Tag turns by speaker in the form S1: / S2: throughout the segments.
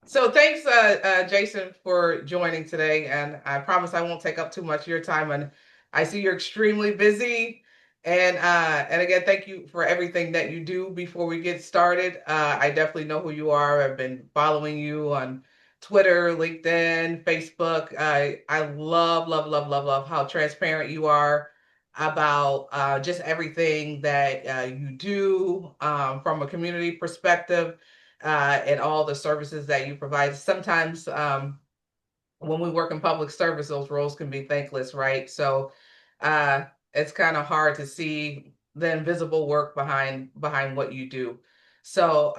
S1: So thanks, Jason, for joining today. And I promise I won't take up too much of your time. And I see you're extremely busy. And again, thank you for everything that you do. Before we get started, I definitely know who you are. I've been following you on Twitter, LinkedIn, Facebook. I love, love, love, love, love how transparent you are about just everything that you do from a community perspective and all the services that you provide. Sometimes when we work in public service, those roles can be thankless, right? So uh, it's kind of hard to see the invisible work behind what you do. So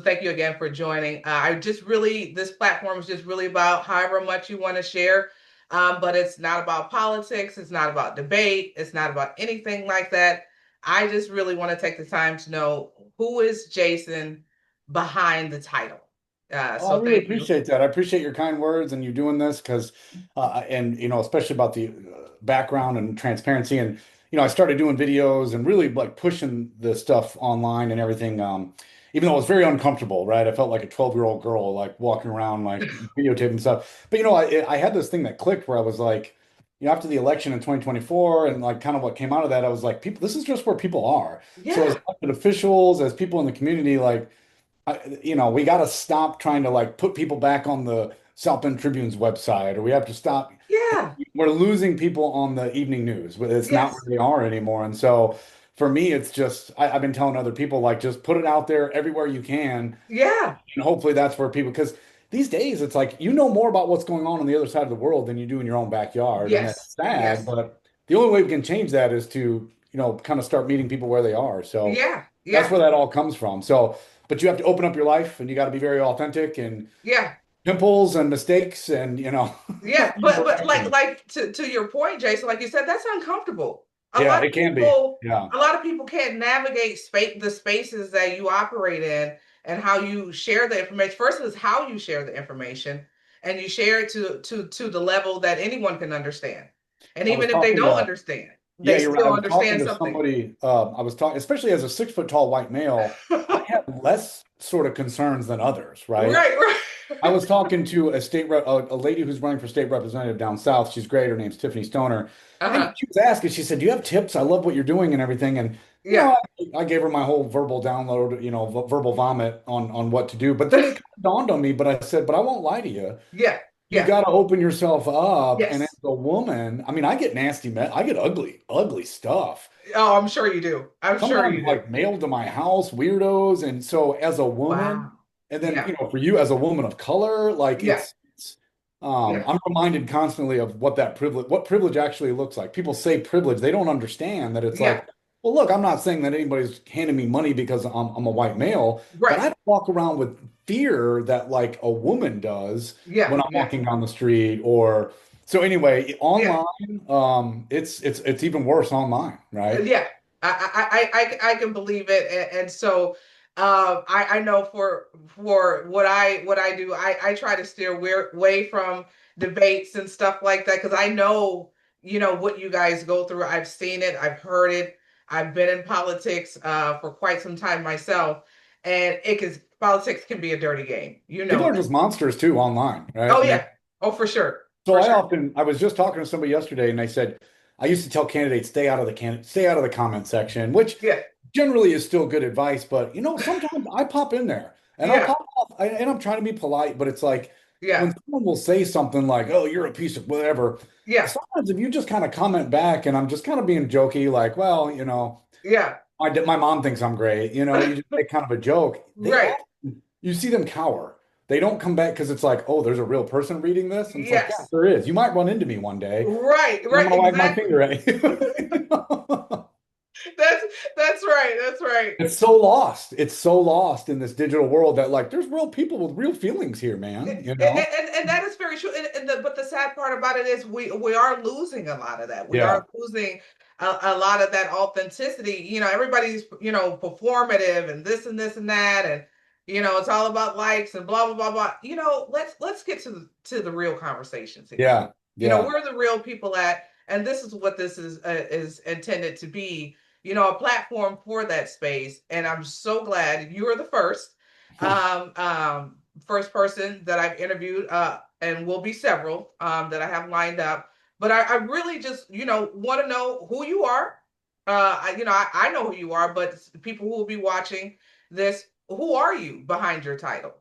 S1: thank you again for joining. I just really this platform is just really about however much you want to share, but it's not about politics. It's not about debate. It's not about anything like that. I just really want to take the time to know who is Jason behind the title.
S2: Oh, I
S1: So
S2: really
S1: thank you.
S2: appreciate that. I appreciate your kind words and you doing this because, and especially about the background and transparency. And I started doing videos and really like pushing the stuff online and everything. Even though it was very uncomfortable, right? I felt like a 12-year-old girl, like walking around, like videotaping stuff. But I had this thing that clicked where I was like, after the election in 2024, and like kind of what came out of that, I was like, people, this is just where people are. So as
S1: Yeah,
S2: elected officials, as people in the community, like we got to stop trying to like put people back on the South Bend Tribune's website, or we have to stop.
S1: yeah,
S2: We're losing people on the evening news. It's not where
S1: yes,
S2: they are anymore. And so for me, it's just, I've been telling other people, like, just put it out there everywhere you can.
S1: yeah,
S2: And hopefully that's where people, because these days it's like, more about what's going on the other side of the world than you do in your own backyard. And
S1: yes,
S2: it's sad,
S1: yes,
S2: but the only way we can change that is to, kind of start meeting people where they are. So
S1: yeah,
S2: that's
S1: yeah,
S2: where that all comes from. So, but you have to open up your life and you got to be very authentic and
S1: yeah,
S2: pimples and mistakes and,
S1: yeah. But
S2: imperfections.
S1: to your point, Jason, like you said, that's uncomfortable. A
S2: Yeah,
S1: lot
S2: it
S1: of
S2: can be.
S1: people,
S2: Yeah.
S1: a lot of people can't navigate the spaces that you operate in and how you share the information. First is how you share the information, and you share it to the level that anyone can understand. And
S2: I was
S1: even if they
S2: talking
S1: don't
S2: to
S1: understand,
S2: Yeah,
S1: they
S2: you're right. I
S1: still
S2: was talking
S1: understand
S2: to
S1: something.
S2: somebody. I was talking, especially as a 6 foot tall white male, I have less sort of concerns than others, right?
S1: Right,
S2: I
S1: right.
S2: was talking to a a lady who's running for state representative down south. She's great. Her name's Tiffany Stoner. And
S1: Uh-huh.
S2: she was asking, she said, "Do you have tips? I love what you're doing and everything." And,
S1: Yeah.
S2: I gave her my whole verbal download, verbal vomit on what to do. But then it kind of dawned on me, but I said, but I won't lie to you.
S1: Yeah.
S2: You
S1: Yeah.
S2: got to open yourself up. And as
S1: Yes.
S2: a woman, I mean, I get I get ugly, ugly stuff
S1: Oh, I'm sure you do. I'm sure
S2: sometimes
S1: you do.
S2: like mailed to my house, weirdos. And so as a woman,
S1: Wow.
S2: and then,
S1: Yeah.
S2: for you as a woman of color, like
S1: Yeah. Yeah.
S2: I'm reminded constantly of what privilege actually looks like. People say privilege, they don't understand that it's
S1: Yeah.
S2: like, well, look, I'm not saying that anybody's handing me money because I'm a white male, but I
S1: Right.
S2: don't walk around with fear that like a woman does
S1: Yeah.
S2: when I'm
S1: Yeah.
S2: walking down the street or so anyway,
S1: Yeah.
S2: online, it's even worse online, right?
S1: Yeah. I can believe it. And so I know for what I do, I try to steer away from debates and stuff like that because I know, what you guys go through. I've seen it, I've heard it, I've been in politics for quite some time myself, and politics can be a dirty game. You
S2: People
S1: know
S2: are
S1: that.
S2: just monsters too online, right?
S1: Oh
S2: I mean,
S1: yeah. Oh, for sure.
S2: so
S1: For sure.
S2: I was just talking to somebody yesterday and they said, I used to tell candidates, stay out of the comment section, which
S1: Yeah.
S2: generally is still good advice. But, sometimes I pop in there and I'll
S1: Yeah.
S2: pop off and I'm trying to be polite, but it's like
S1: Yeah.
S2: when someone will say something like, oh, you're a piece of whatever.
S1: Yeah.
S2: Sometimes if you just kind of comment back and I'm just kind of being jokey, like, well,
S1: Yeah.
S2: my mom thinks I'm great, you just make kind of a joke.
S1: Right.
S2: You see them cower. They don't come back because it's like, oh, there's a real person reading this. And it's like, yeah,
S1: Yes.
S2: there is. You might run into me one day,
S1: Right.
S2: and I'm
S1: Right.
S2: gonna wag my
S1: Exactly.
S2: finger at you.
S1: That's that's right. That's right.
S2: It's so lost. It's so lost in this digital world that like there's real people with real feelings here, man.
S1: And that is very true. But the sad part about it is we are losing a lot of that. We
S2: Yeah.
S1: are losing a lot of that authenticity. Everybody's performative and this and this and that, and it's all about likes and blah blah blah blah. Let's get to the real conversations here.
S2: Yeah. Yeah.
S1: Where the real people at, and this is what this is intended to be. A platform for that space. And I'm so glad you are the first. first person that I've interviewed, and will be several that I have lined up. But I really just, want to know who you are. I know who you are, but people who will be watching this, who are you behind your title?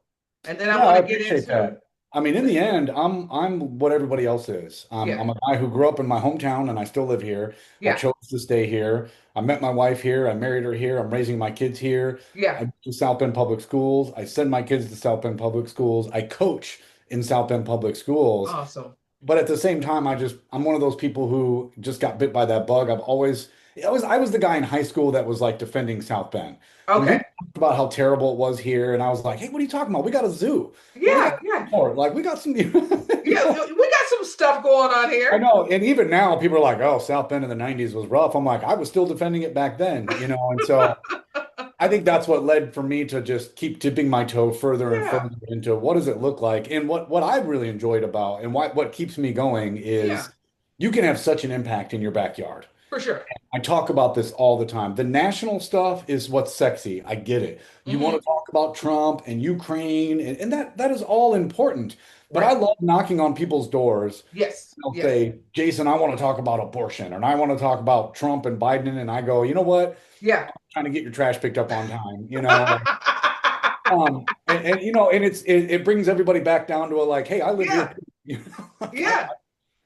S1: And then I
S2: Yeah,
S1: want
S2: I
S1: to get
S2: appreciate
S1: into
S2: that. I mean, in
S1: the,
S2: the end, I'm what everybody else is. I'm
S1: yeah,
S2: I'm a guy who grew up in my hometown and I still live here. I
S1: yeah,
S2: chose to stay here. I met my wife here. I married her here. I'm raising my kids here.
S1: yeah.
S2: I go to South Bend Public Schools. I send my kids to South Bend Public Schools. I coach in South Bend Public Schools.
S1: Awesome.
S2: But at the same time, I'm one of those people who just got bit by that bug. I was the guy in high school that was like defending South Bend. When
S1: Okay.
S2: people talked about how terrible it was here, and I was like, hey, what are you talking about? We got a zoo. Well, we got
S1: Yeah, yeah,
S2: more. Like we got some,
S1: yeah. We got some stuff going on
S2: I
S1: here.
S2: know. And even now, people are like, oh, South Bend in the 90s was rough. I'm like, I was still defending it back then. And so I think that's what led for me to just keep dipping my toe further and
S1: Yeah,
S2: further into what does it look like. And what I've really enjoyed about and what keeps me going
S1: yeah,
S2: is you can have such an impact in your backyard.
S1: for sure.
S2: I talk about this all the time. The national stuff is what's sexy. I get it. You want
S1: Hmm.
S2: to talk about Trump and Ukraine, and that is all important. But I
S1: Right.
S2: love knocking on people's doors.
S1: Yes,
S2: They'll
S1: yes,
S2: say, Jason, I want to talk about abortion, and I want to talk about Trump and Biden. And I go, you know what?
S1: yeah.
S2: Trying to get your trash picked up on time. And it brings everybody back down to a like, hey, I live here
S1: Yeah,
S2: too.
S1: yeah.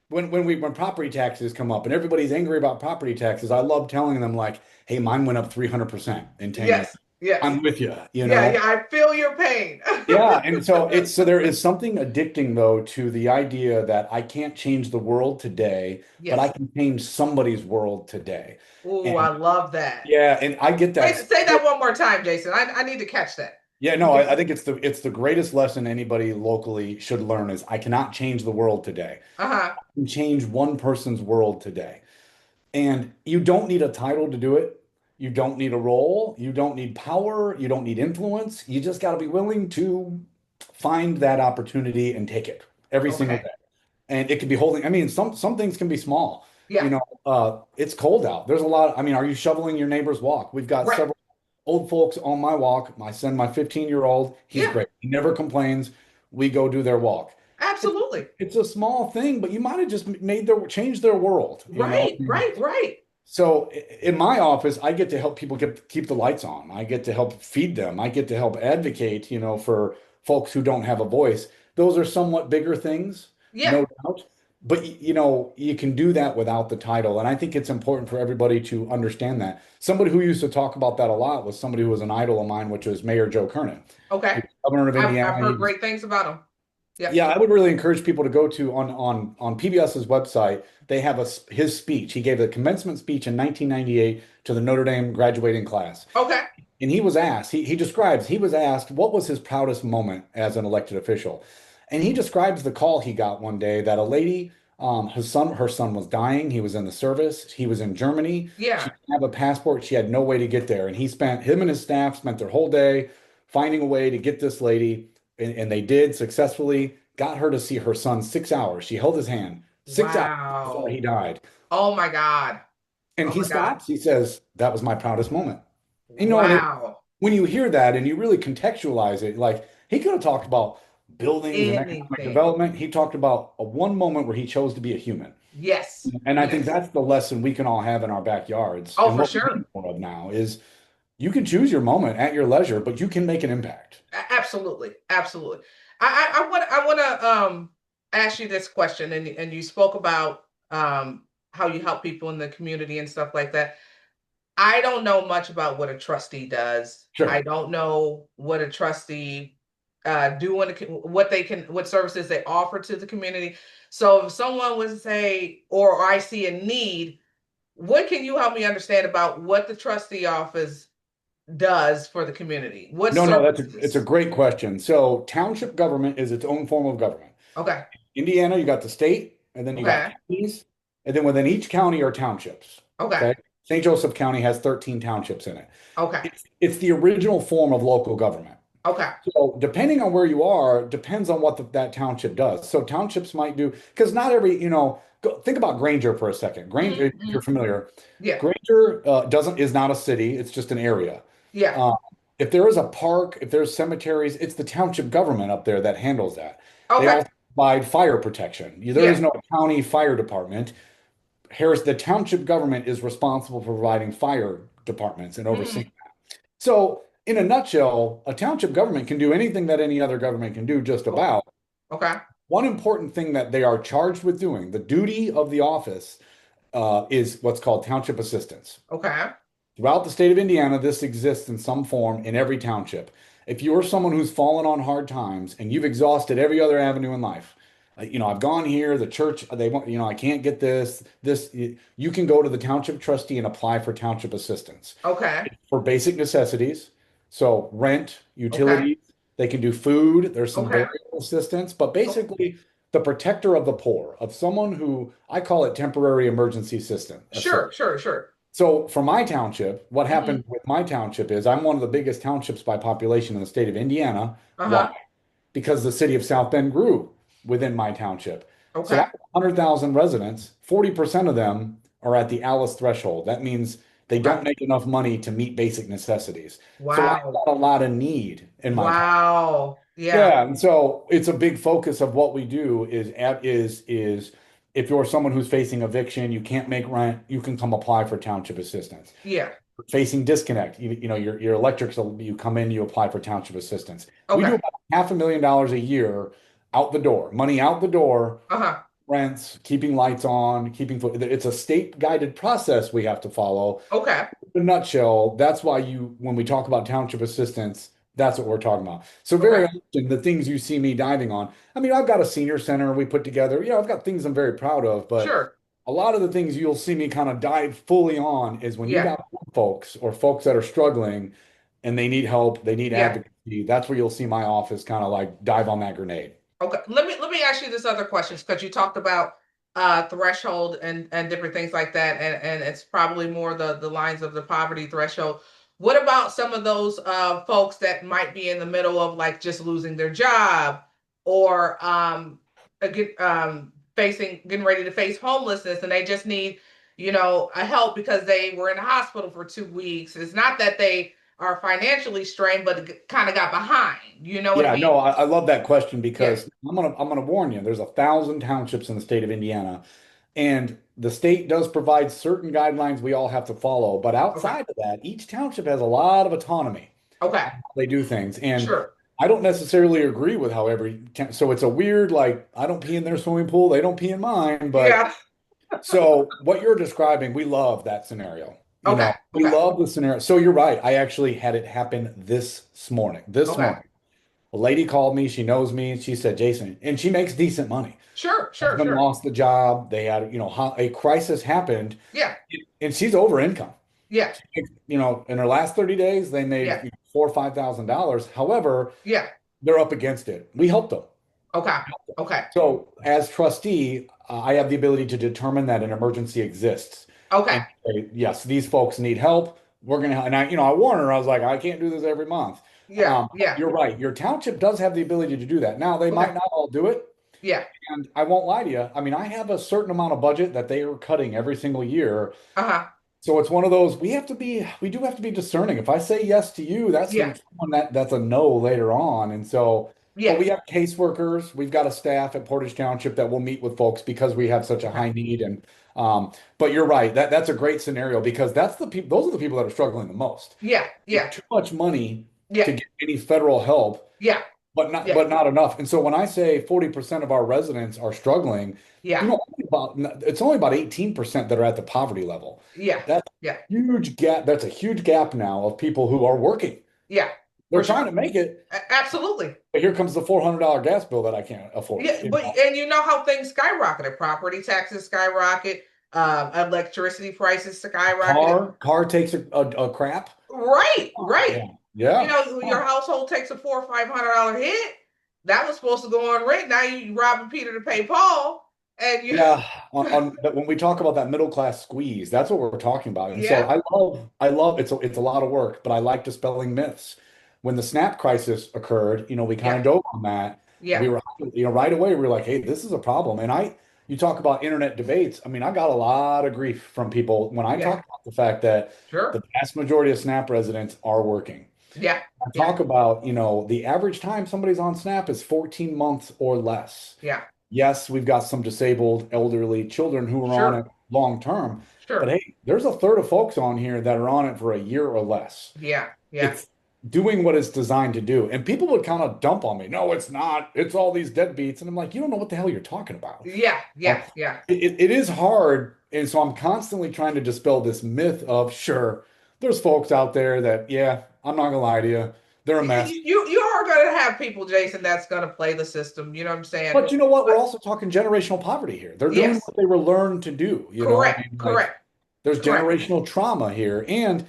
S2: When property taxes come up and everybody's angry about property taxes, I love telling them like, hey, mine went up 300% in 10 years.
S1: Yes, yes.
S2: I'm with you, you
S1: Yeah,
S2: know?
S1: yeah. I feel your pain.
S2: Yeah, and so there is something addicting though to the idea that I can't change the world today, but I
S1: Yes.
S2: can change somebody's world today.
S1: Oh, I
S2: And
S1: love that.
S2: yeah, and I get that.
S1: Say that one more time, Jason. I need to catch that.
S2: Yeah, no, I think it's the greatest lesson anybody locally should learn is I cannot change the world today.
S1: Uh-huh.
S2: I can change one person's world today. And you don't need a title to do it. You don't need a role. You don't need power. You don't need influence. You just got to be willing to find that opportunity and take it every single
S1: Okay.
S2: day. And it could be holding, I mean, some things can be small.
S1: Yeah.
S2: It's cold out. There's a lot. I mean, are you shoveling your neighbor's walk? We've got
S1: Right.
S2: several old folks on my walk. My son, my 15-year-old, he's
S1: Yeah.
S2: great. He never complains. We go do their walk. It's
S1: Absolutely.
S2: it's a small thing, but you might have just changed their world.
S1: Right. Right. Right.
S2: So in my office, I get to help people keep the lights on. I get to help feed them. I get to help advocate, for folks who don't have a voice. Those are somewhat bigger things,
S1: Yeah.
S2: no doubt. But you can do that without the title. And I think it's important for everybody to understand that. Somebody who used to talk about that a lot was somebody who was an idol of mine, which was Mayor Joe Kernan.
S1: Okay.
S2: He was governor of
S1: I've
S2: Indiana.
S1: heard great things about him. Yep.
S2: Yeah, I would really encourage people to go to on PBS's website. They have his speech. He gave a commencement speech in 1998 to the Notre Dame graduating class.
S1: Okay.
S2: And he was asked, he describes, he was asked what was his proudest moment as an elected official. And he describes the call he got one day that a lady, her son was dying. He was in the service. He was in Germany. She
S1: Yeah.
S2: didn't have a passport. She had no way to get there. And him and his staff spent their whole day finding a way to get this lady. And they did successfully, got her to see her son 6 hours. She held his hand 6 hours before he
S1: Wow.
S2: died.
S1: Oh my God.
S2: And
S1: Oh
S2: he
S1: my God.
S2: stops. He says, that was my proudest moment.
S1: Wow.
S2: When you hear that and you really contextualize it, like he could have talked about buildings and economic
S1: Anything.
S2: development. He talked about a one moment where he chose to be a human.
S1: Yes.
S2: And I think
S1: Yes.
S2: that's the lesson we can all have in our backyards.
S1: Oh,
S2: And
S1: for
S2: what we
S1: sure.
S2: need more of now is you can choose your moment at your leisure, but you can make an impact.
S1: Absolutely. Absolutely. I want to ask you this question, and you spoke about how you help people in the community and stuff like that. I don't know much about what a trustee does. I
S2: Sure.
S1: don't know what a trustee do in what services they offer to the community. So if someone was to say, or I see a need, what can you help me understand about what the trustee office does for the community? What
S2: No, no, it's a
S1: services?
S2: great question. So township government is its own form of government.
S1: Okay.
S2: Indiana, you got the state, and then you got
S1: Okay.
S2: counties, and then within each county are townships.
S1: Okay.
S2: Okay. St. Joseph County has 13 townships in it.
S1: Okay.
S2: It's the original form of local government.
S1: Okay.
S2: So depending on where you are, depends on what that township does. So townships might do, because not every, think about Granger for a second. Granger, if you're
S1: Mm-hmm.
S2: familiar,
S1: Yeah.
S2: Granger is not a city, it's just an area.
S1: Yeah.
S2: Uh, if there is a park, if there's cemeteries, it's the township government up there that handles that. They
S1: Okay.
S2: also provide fire protection. There
S1: Yeah.
S2: is no county fire department. The township government is responsible for providing fire departments and overseeing.
S1: Hmm.
S2: So, in a nutshell, a township government can do anything that any other government can do, just
S1: Oh,
S2: about.
S1: okay.
S2: One important thing that they are charged with doing, the duty of the office, is what's called township assistance.
S1: Okay.
S2: Throughout the state of Indiana, this exists in some form in every township. If you are someone who's fallen on hard times and you've exhausted every other avenue in life, I've gone here, the church, they want, I can't get this, you can go to the township trustee and apply for township assistance
S1: Okay.
S2: for basic necessities. So rent,
S1: Okay.
S2: utilities, they can do food. There's some
S1: Okay.
S2: variable assistance, but
S1: Oh,
S2: basically the protector of the poor, of someone who I call it temporary emergency assistant.
S1: sure. Sure. Sure.
S2: So for my township, what
S1: Hmm.
S2: happened with my township is I'm one of the biggest townships by population in the state of Indiana. Why?
S1: Uh-huh.
S2: Because the city of South Bend grew within my township. So I
S1: Okay.
S2: have 100,000 residents, 40% of them are at the Alice threshold. That means they
S1: Okay.
S2: don't make enough money to meet basic necessities. So I've
S1: Wow.
S2: got a lot of need in my town.
S1: Wow. Yeah.
S2: Yeah, and so it's a big focus of what we do is if you're someone who's facing eviction, you can't make rent, you can come apply for township assistance.
S1: Yeah.
S2: Facing disconnect, your electrics, you come in, you apply for township assistance. We do
S1: Okay.
S2: about $500,000 a year out the door, money out the door,
S1: Uh-huh.
S2: rents, keeping lights on, keeping food. It's a state guided process we have to follow.
S1: Okay.
S2: In a nutshell, that's why when we talk about township assistance, that's what we're talking about. So very
S1: Okay.
S2: often the things you see me diving on, I mean, I've got a senior center we put together. I've got things I'm very proud of, but
S1: Sure.
S2: a lot of the things you'll see me kind of dive fully on is when you
S1: Yeah.
S2: got folks or folks that are struggling and they need help, they need
S1: Yeah.
S2: advocacy. That's where you'll see my office kind of like dive on that grenade.
S1: Okay. Let me ask you this other questions because you talked about threshold and different things like that, and it's probably more the lines of the poverty threshold. What about some of those folks that might be in the middle of like just losing their job or getting ready to face homelessness and they just need, a help because they were in the hospital for 2 weeks. It's not that they are financially strained, but kind of got behind. You know what I
S2: Yeah,
S1: mean?
S2: no, I love that question
S1: Yeah.
S2: because I'm gonna warn you. There's 1,000 townships in the state of Indiana, and the state does provide certain guidelines we all have to follow. But
S1: Okay.
S2: outside of that, each township has a lot of autonomy
S1: Okay.
S2: on how they do things, and
S1: Sure.
S2: I don't necessarily agree with how so it's a weird like I don't pee in their swimming pool, they don't pee in mine, but
S1: Yeah.
S2: so what you're describing, we love that scenario.
S1: Okay.
S2: We
S1: Okay.
S2: love the scenario. So you're right. I actually had it happen this morning. This
S1: Okay.
S2: morning. A lady called me, she knows me, and she said, Jason, and she makes decent money.
S1: Sure. Sure.
S2: Husband
S1: Sure.
S2: lost the job. They had, a crisis happened,
S1: Yeah.
S2: and she's over income.
S1: Yeah.
S2: In her last 30 days, they
S1: Yeah.
S2: made four or $5,000. However,
S1: Yeah.
S2: they're up against it. We helped them.
S1: Okay. Okay.
S2: So, as trustee, I have the ability to determine that an emergency exists
S1: Okay.
S2: and say, yes, these folks need help. We're gonna, and I warned her. I was like, I can't do this every month.
S1: Yeah. Yeah.
S2: You're right. Your township does have the ability to do that. Now, they
S1: Okay.
S2: might not all do it,
S1: Yeah.
S2: and I won't lie to you. I mean, I have a certain amount of budget that they are cutting every single year.
S1: Uh-huh.
S2: So it's one of those we do have to be discerning. If I say yes to you, that's
S1: Yeah.
S2: someone that's a no later on. And so, but
S1: Yeah.
S2: we have caseworkers, we've got a staff at Portage Township that will meet with folks because we have such a
S1: Okay.
S2: high need. And but you're right, that's a great scenario because that's the people, those are the people that are struggling the most.
S1: Yeah. Yeah.
S2: Too much money
S1: Yeah.
S2: to get any federal help,
S1: Yeah. Yeah.
S2: but not enough. And so when I say 40% of our residents are struggling,
S1: Yeah.
S2: it's only about 18% that are at the poverty level.
S1: Yeah.
S2: That's
S1: Yeah.
S2: a huge gap. That's a huge gap now of people who are working.
S1: Yeah.
S2: They're
S1: For
S2: trying
S1: sure.
S2: to make it,
S1: Absolutely.
S2: but here comes the $400 gas bill that I can't afford.
S1: Yeah. But and you know how things skyrocketed. Property taxes skyrocket. Electricity prices skyrocketed.
S2: Car takes a crap.
S1: Right.
S2: Oh,
S1: Right.
S2: yeah. Yeah.
S1: Your household takes a $400 or $500 hit. That was supposed to go on rent. Now you robbing Peter to pay Paul, and you,
S2: Yeah, but when we talk about that middle class squeeze, that's what we're talking about. And so
S1: yeah,
S2: I love it's a lot of work, but I like dispelling myths. When the SNAP crisis occurred, we kind
S1: yeah,
S2: of dove on that.
S1: yeah,
S2: We were, right away we were like, hey, this is a problem. And you talk about internet debates. I mean, I got a lot of grief from people when I
S1: yeah,
S2: talk about the fact that
S1: sure,
S2: the vast majority of SNAP residents are working.
S1: Yeah.
S2: I
S1: Yeah.
S2: talk about, the average time somebody's on SNAP is 14 months or less.
S1: Yeah.
S2: Yes, we've got some disabled, elderly children who are on it
S1: Sure.
S2: long term, but
S1: Sure.
S2: hey, there's a third of folks on here that are on it for a year or less.
S1: Yeah. Yeah.
S2: It's doing what it's designed to do. And people would kind of dump on me. No, it's not. It's all these deadbeats. And I'm like, you don't know what the hell you're talking about.
S1: Yeah. Yeah. Yeah.
S2: It is hard. And so I'm constantly trying to dispel this myth of, sure, there's folks out there that, yeah, I'm not gonna lie to you, they're a mess.
S1: You are going to have people, Jason, that's going to play the system. You know what I'm saying?
S2: But you know what? We're
S1: But
S2: also talking generational poverty here. They're doing
S1: yes,
S2: what they were learned to do. I
S1: correct,
S2: mean, like
S1: correct,
S2: there's
S1: correct.
S2: generational trauma here. And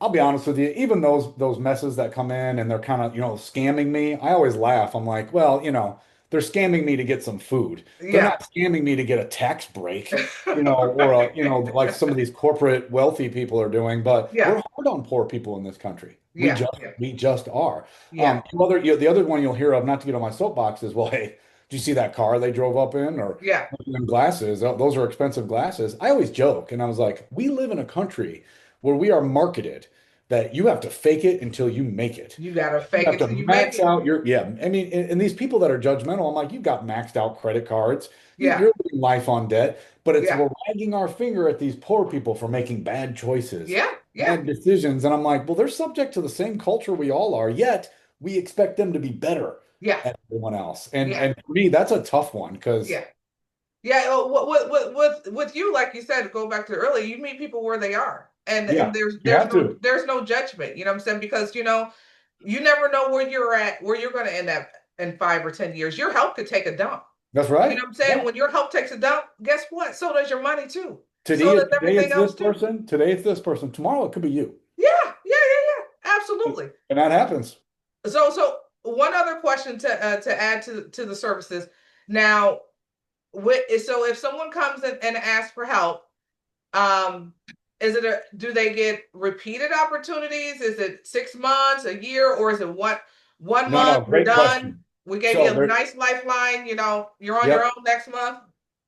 S2: I'll be honest with you, even those messes that come in and they're kind of, scamming me, I always laugh. I'm like, well, they're scamming me to get some food. They're
S1: Yeah.
S2: not scamming me to get a tax break, or like some of these corporate wealthy people are doing. But
S1: Yeah.
S2: we're hard on poor people in this country. We
S1: Yeah.
S2: just
S1: Yeah.
S2: we just are.
S1: Yeah.
S2: The other one you'll hear of, not to get on my soapbox, is, well, hey, did you see that car they drove up in? Or
S1: Yeah.
S2: them glasses? Oh, those are expensive glasses. I always joke, and I was like, we live in a country where we are marketed that you have to fake it until you make it.
S1: You got to
S2: You
S1: fake
S2: have
S1: it
S2: to
S1: till you make
S2: max
S1: it.
S2: out your, yeah. I mean, and these people that are judgmental, I'm like, you've got maxed out credit cards.
S1: Yeah.
S2: You're living life on debt, but
S1: Yeah.
S2: we're wagging our finger at these poor people for making bad choices,
S1: Yeah. Yeah.
S2: bad decisions. And I'm like, well, they're subject to the same culture we all are, yet we expect them to be better
S1: Yeah.
S2: at everyone else. And
S1: Yeah.
S2: and for me, that's a tough one because
S1: Yeah. Yeah, with you, like you said, go back to earlier, you meet people where they are, and
S2: yeah,
S1: there's
S2: you
S1: there's
S2: have
S1: no
S2: to.
S1: there's no judgment. You know what I'm saying? Because you never know where you're at, where you're going to end up in 5 or 10 years. Your health could take a dump.
S2: That's
S1: You know
S2: right.
S1: what I'm saying?
S2: Yeah.
S1: When your health takes a dump, guess what? So does your money too. So
S2: Today,
S1: does
S2: today
S1: everything
S2: it's this
S1: else too.
S2: person. Today it's this person. Tomorrow it could be you.
S1: Yeah, yeah, yeah, yeah. Absolutely.
S2: And that happens.
S1: So one other question to add to the services now. So if someone comes in and asks for help, um, do they get repeated opportunities? Is it 6 months, a year, or is it one
S2: No, no,
S1: month, we're
S2: great
S1: done?
S2: question.
S1: We gave
S2: So
S1: you a
S2: there,
S1: nice lifeline, you're on your
S2: yep.
S1: own next month.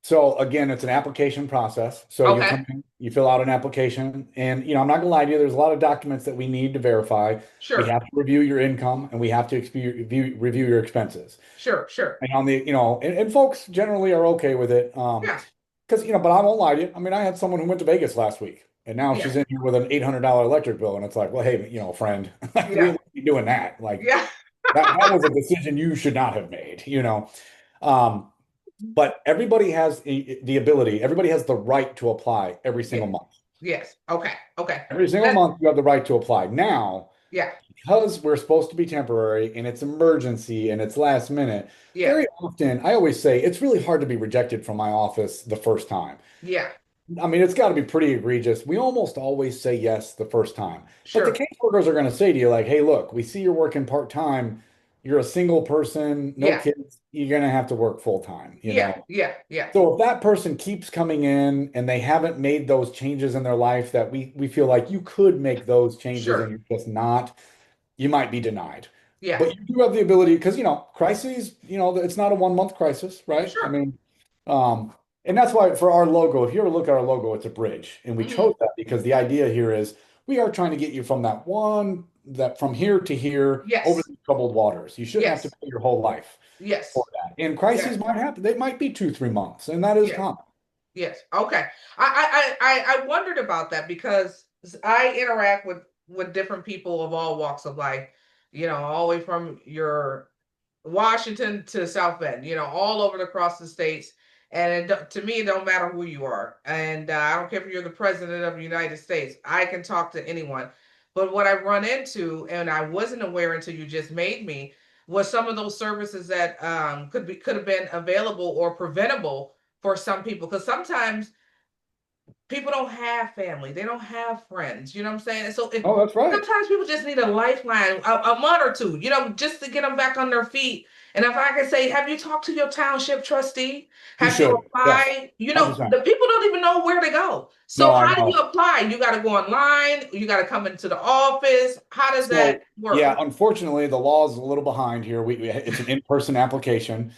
S2: So again, it's an application process. So you
S1: Okay,
S2: come in, you fill out an application, and I'm not gonna lie to you, there's a lot of documents that we need to verify. We
S1: sure,
S2: have to review your income and we have to review your expenses.
S1: sure, sure.
S2: And on the, and folks generally are okay with it.
S1: Yeah,
S2: Because, but I won't lie to you. I mean, I had someone who went to Vegas last week and now
S1: yeah,
S2: she's in here with an $800 electric bill. And it's like, well, hey, friend, like we
S1: yeah,
S2: wouldn't be doing that. Like
S1: yeah,
S2: that was a decision you should not have made. Um, but everybody has the ability, everybody has the right to apply every
S1: yeah,
S2: single month.
S1: yes. Okay, okay.
S2: Every single
S1: That,
S2: month, you have the right to apply. Now,
S1: yeah,
S2: because we're supposed to be temporary and it's emergency and it's last minute,
S1: yeah,
S2: very often, I always say it's really hard to be rejected from my office the first time.
S1: yeah,
S2: I mean, it's got to be pretty egregious. We almost always say yes the first time. But the
S1: sure.
S2: caseworkers are going to say to you, like, hey, look, we see you're working part-time. You're a single person, no
S1: Yeah,
S2: kids. You're going to have to work full-time.
S1: yeah, yeah, yeah,
S2: So if that person keeps coming in and they haven't made those changes in their life that we feel like you could make those changes and
S1: sure.
S2: you're just not, you might be denied.
S1: Yeah,
S2: But you do have the ability, because crises, it's not a 1 month crisis, right? I
S1: sure.
S2: mean, um, and that's why for our logo, if you ever look at our logo, it's a bridge. And we
S1: Hmm.
S2: chose that because the idea here is we are trying to get you from that from here to here over
S1: Yes,
S2: the troubled waters. You shouldn't have to
S1: yes,
S2: pay your whole life for
S1: yes,
S2: that. And
S1: yeah,
S2: crises might happen. They might be 2, 3 months, and that is
S1: yes.
S2: common.
S1: Yes. Okay. I wondered about that because I interact with different people of all walks of life. All the way from your Washington to South Bend. All over across the states. And to me, it don't matter who you are, and I don't care if you're the president of the United States. I can talk to anyone. But what I run into, and I wasn't aware until you just made me, was some of those services that could have been available or preventable for some people because sometimes people don't have family, they don't have friends, you know what I'm saying? And so if
S2: Oh, that's right.
S1: sometimes people just need a lifeline, a month or two, just to get them back on their feet. And if I could say, have you talked to your township trustee?
S2: You
S1: Have you
S2: should. Yes.
S1: applied?
S2: 100%.
S1: The people don't even know where to go. So
S2: No, I
S1: how do you
S2: know.
S1: apply? You got to go online, you got to come into the office. How does that
S2: So,
S1: work?
S2: yeah, unfortunately, the law is a little behind here. It's an in-person application.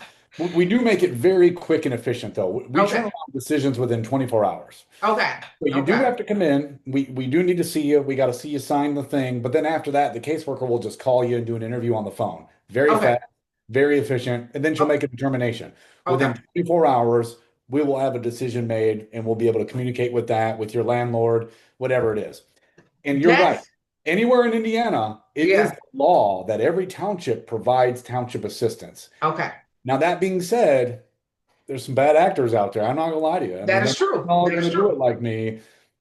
S2: We do make it very quick and efficient, though. We turn
S1: Okay.
S2: around decisions within 24 hours.
S1: Okay.
S2: So you do
S1: Okay.
S2: have to come in. We do need to see you. We got to see you sign the thing. But then after that, the caseworker will just call you and do an interview on the phone. Very
S1: Okay.
S2: fast, very efficient. And then she'll
S1: Oh,
S2: make a determination.
S1: okay.
S2: Within 24 hours, we will have a decision made and we'll be able to communicate with that, with your landlord, whatever it is. And you're right.
S1: That's
S2: Anywhere in Indiana, it is
S1: yeah.
S2: law that every township provides township assistance.
S1: Okay.
S2: Now, that being said, there's some bad actors out there. I'm not gonna lie to you. I mean,
S1: That
S2: they're
S1: is true.
S2: not all
S1: That is
S2: gonna do
S1: true.
S2: it like me.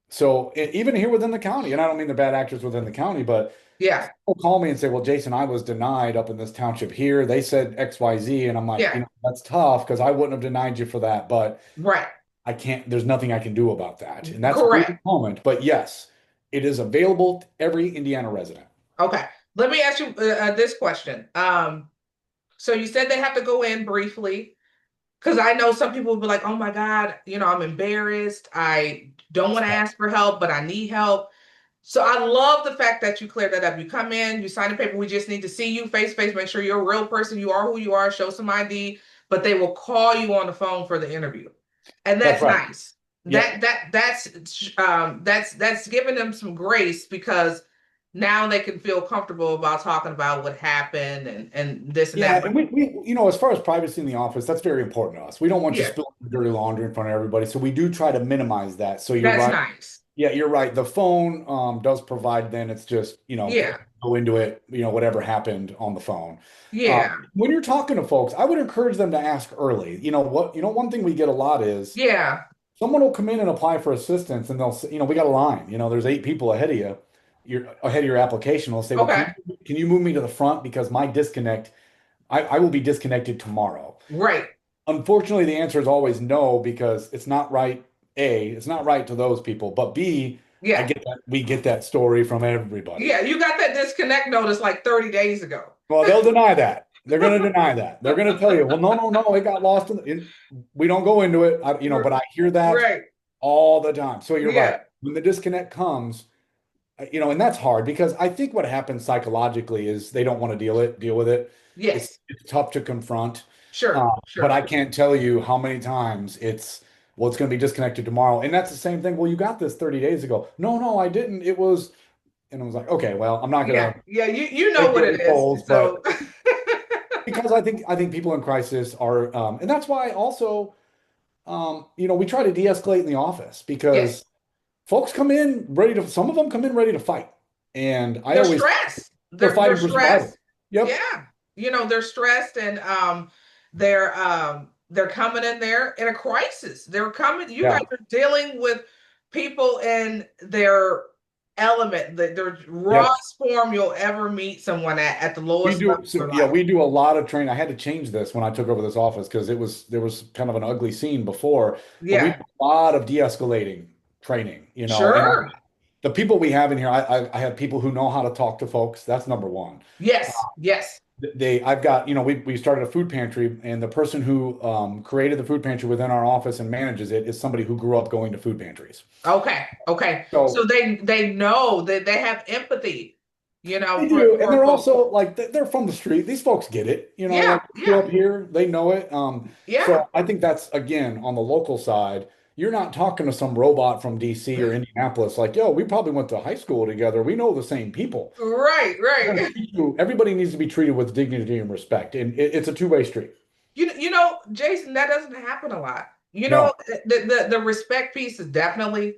S2: So even here within the county, and I don't mean the bad actors within the county, but
S1: Yeah.
S2: people call me and say, "Well, Jason, I was denied up in this township here. They said XYZ," and I'm like,
S1: Yeah.
S2: that's tough because I wouldn't have denied you for that, but
S1: Right.
S2: I can't. There's nothing I can do about that, and that's brute
S1: Correct.
S2: moment. But yes, it is available to every Indiana resident.
S1: Okay. Let me ask you this question. So you said they have to go in briefly because I know some people will be like, "Oh my God, I'm embarrassed. I don't want to ask for help, but I need help." So I love the fact that you cleared that up. You come in, you sign a paper. We just need to see you face to face, make sure you're a real person. You are who you are. Show some ID, but they will call you on the phone for the interview, and
S2: That's
S1: that's
S2: right.
S1: nice.
S2: Yep.
S1: That's giving them some grace because now they can feel comfortable about talking about what happened and this and
S2: Yeah,
S1: that. But
S2: and as far as privacy in the office, that's very important to us. We don't want you
S1: yeah,
S2: spilling your dirty laundry in front of everybody, so we do try to minimize that. So you're
S1: that's
S2: right.
S1: nice.
S2: Yeah, you're right. The phone does provide then it's just,
S1: Yeah,
S2: go into it, whatever happened on the phone.
S1: yeah,
S2: When you're talking to folks, I would encourage them to ask early. One thing we get a lot is
S1: yeah.
S2: someone will come in and apply for assistance and they'll say, we got a line, there's 8 people ahead of you. You're ahead of your application. They'll say, well,
S1: Okay,
S2: can you move me to the front because my disconnect, I will be disconnected tomorrow.
S1: right.
S2: Unfortunately, the answer is always no because it's not right. A, it's not right to those people, but B, I
S1: Yeah,
S2: get that we get that story from everybody.
S1: yeah. You got that disconnect notice like 30 days ago.
S2: Well, they'll deny that. They're going to deny that. They're going to tell you, well, no, no, no, it got lost we don't go into it. But I hear that
S1: Right.
S2: all the time. So you're right.
S1: Yeah.
S2: When the disconnect comes, and that's hard because I think what happens psychologically is they don't want to deal with it.
S1: Yes.
S2: It's tough to confront.
S1: Sure.
S2: But
S1: Sure.
S2: I can't tell you how many times well, it's going to be disconnected tomorrow. And that's the same thing. Well, you got this 30 days ago. No, no, I didn't. And I was like, okay, well, I'm not
S1: Yeah.
S2: going to
S1: Yeah. You know
S2: make
S1: what
S2: any
S1: it is.
S2: polls,
S1: So
S2: but because I think people in crisis are, and that's why also, we try to de-escalate in the office
S1: yes,
S2: because folks some of them come in ready to fight. And I
S1: they're
S2: always,
S1: stressed.
S2: they're
S1: They're
S2: fighting for survival.
S1: stressed.
S2: Yep.
S1: Yeah. They're stressed and they're coming in there in a crisis. They're coming, you guys
S2: Yeah.
S1: are dealing with people in their element, their
S2: Yep.
S1: rawest form you'll ever meet someone at the
S2: We
S1: lowest level
S2: do,
S1: of
S2: so
S1: their
S2: yeah,
S1: life.
S2: we do a lot of training. I had to change this when I took over this office because there was kind of an ugly scene before, but we
S1: Yeah.
S2: do a lot of de-escalating training, and
S1: Sure.
S2: the people we have in here, I have people who know how to talk to folks. That's number one.
S1: Yes. Yes.
S2: I've got, we started a food pantry, and the person who created the food pantry within our office and manages it is somebody who grew up going to food pantries.
S1: Okay. Okay. So
S2: So
S1: they know that they have empathy,
S2: they
S1: for
S2: do, and they're
S1: folks.
S2: also like they're from the street. These folks get it,
S1: Yeah.
S2: like grew
S1: Yeah.
S2: up here, they know it.
S1: Yeah.
S2: So I think that's again on the local side. You're not talking to some robot from DC or Indianapolis like, yo, we probably went to high school together. We know the same people.
S1: Right.
S2: We're gonna
S1: Right.
S2: treat you- Everybody needs to be treated with dignity and respect, and it's a two-way street.
S1: Jason, that doesn't happen a lot.
S2: No,
S1: The respect piece is definitely,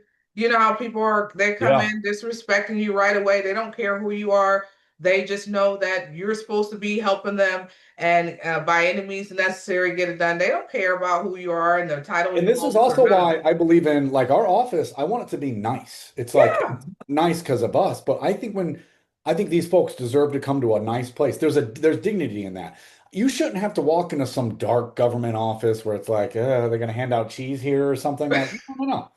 S1: how people they come
S2: yeah.
S1: in disrespecting you right away. They don't care who you are. They just know that you're supposed to be helping them and by any means necessary get it done. They don't care about who you are and the title
S2: And
S1: you
S2: this is
S1: hold or
S2: also
S1: none of
S2: why
S1: it.
S2: I believe in like our office. I want it to be nice. It's like
S1: Yeah.
S2: it's not nice because of us, but I think these folks deserve to come to a nice place. There's dignity in that. You shouldn't have to walk into some dark government office where it's like, they're going to hand out cheese here or something. Like, no, no, no.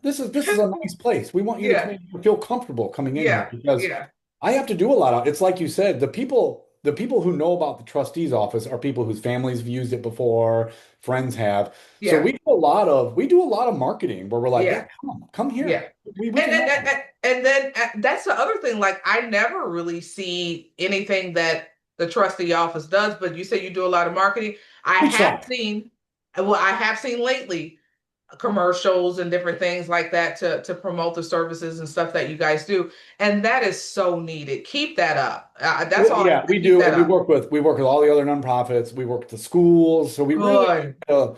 S2: This is a nice place. We want you to come
S1: Yeah.
S2: in and feel comfortable coming in here
S1: Yeah.
S2: because
S1: Yeah.
S2: I have to do a lot of it's like you said, the people who know about the trustee's office are people whose families have used it before, friends have. So
S1: Yeah.
S2: we do a lot of marketing where we're like, yeah,
S1: Yeah.
S2: come
S1: Yeah.
S2: here. We
S1: And
S2: can help you.
S1: then that's the other thing. Like I never really see anything that the trustee office does, but you say you do a lot of marketing. I
S2: We
S1: have
S2: try.
S1: seen, well, I have seen lately commercials and different things like that to promote the services and stuff that you guys do, and that is so needed. Keep that up. That's
S2: Well,
S1: all I
S2: yeah,
S1: say.
S2: we
S1: Keep
S2: do,
S1: that
S2: and
S1: up.
S2: We work with all the other nonprofits. We work with the schools, so we really
S1: Good.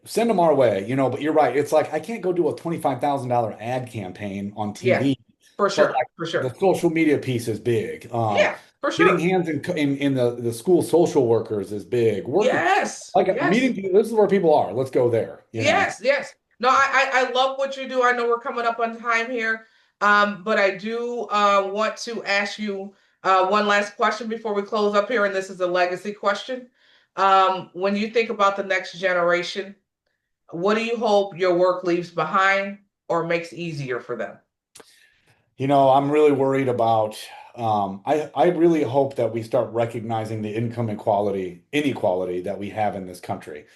S2: send them our way, you know. But you're right; it's like I can't go do a $25,000 ad campaign on
S1: Yeah,
S2: TV,
S1: for
S2: but
S1: sure.
S2: like
S1: For
S2: the
S1: sure.
S2: social media piece is big.
S1: Yeah, for
S2: Getting
S1: sure.
S2: hands in the school social workers is big. Working
S1: Yes.
S2: like
S1: Yes.
S2: meeting people. This is where people are. Let's go there, you know.
S1: Yes, yes. No, I love what you do. I know we're coming up on time here, but I do want to ask you one last question before we close up here, and this is a legacy question. When you think about the next generation, what do you hope your work leaves behind or makes easier for them?
S2: You know, I'm really worried about I really hope that we start recognizing the income inequality that we have in this country.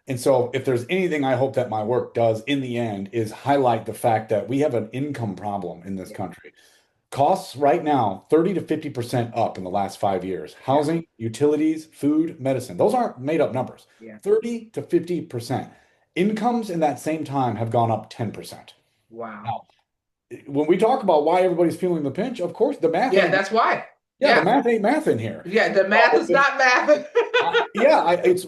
S2: And so if there's anything I hope that my work does in the end is highlight the fact that we have an income problem in this
S1: Yeah,
S2: country. Costs right now 30 to 50% up in the last 5 years.
S1: yeah,
S2: Housing, utilities, food, medicine. Those aren't made up numbers.
S1: yeah.
S2: 30 to 50%. Incomes in that same time have gone up 10%.
S1: Wow.
S2: Now, when we talk about why everybody's feeling the pinch, of course, the math
S1: Yeah,
S2: ain't,
S1: that's why.
S2: yeah, the
S1: Yeah,
S2: math ain't math in here.
S1: yeah. The math
S2: So,
S1: is not math.
S2: yeah,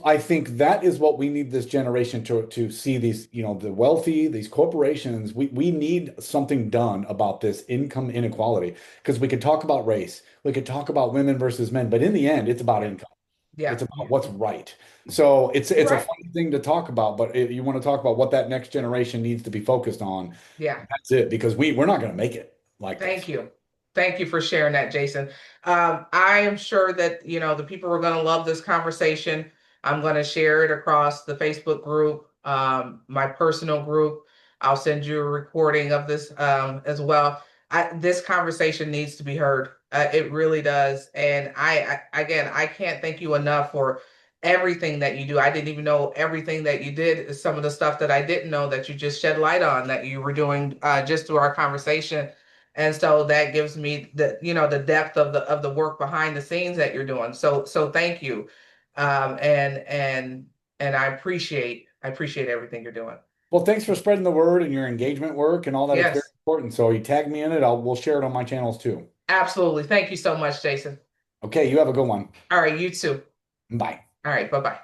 S2: I think that is what we need this generation to see these, you know, the wealthy, these corporations, we need something done about this income inequality because we could talk about race, we could talk about women versus men, but in the end, it's about
S1: Yeah,
S2: income.
S1: yeah,
S2: It's about
S1: yeah.
S2: what's right. So it's a
S1: Right.
S2: funny thing to talk about, but if you want to talk about what that next generation needs to be focused on,
S1: Yeah.
S2: that's it, because we're not going to make it like
S1: Thank
S2: this.
S1: you. Thank you for sharing that, Jason. I am sure that, the people are going to love this conversation. I'm going to share it across the Facebook group, my personal group. I'll send you a recording of this as well. This conversation needs to be heard. It really does. And again, I can't thank you enough for everything that you do. I didn't even know everything that you did. Some of the stuff that I didn't know that you just shed light on that you were doing just through our conversation, and so that gives me the depth of the work behind the scenes that you're doing. So thank you. And I appreciate everything you're doing.
S2: Well, thanks for spreading the word and your engagement work and all that. It's very
S1: Yes,
S2: important. So you tag me in it. We'll share it on my channels too.
S1: absolutely. Thank you so much, Jason.
S2: Okay, you have a good one.
S1: All right, you too.
S2: Bye.
S1: All right, bye-bye.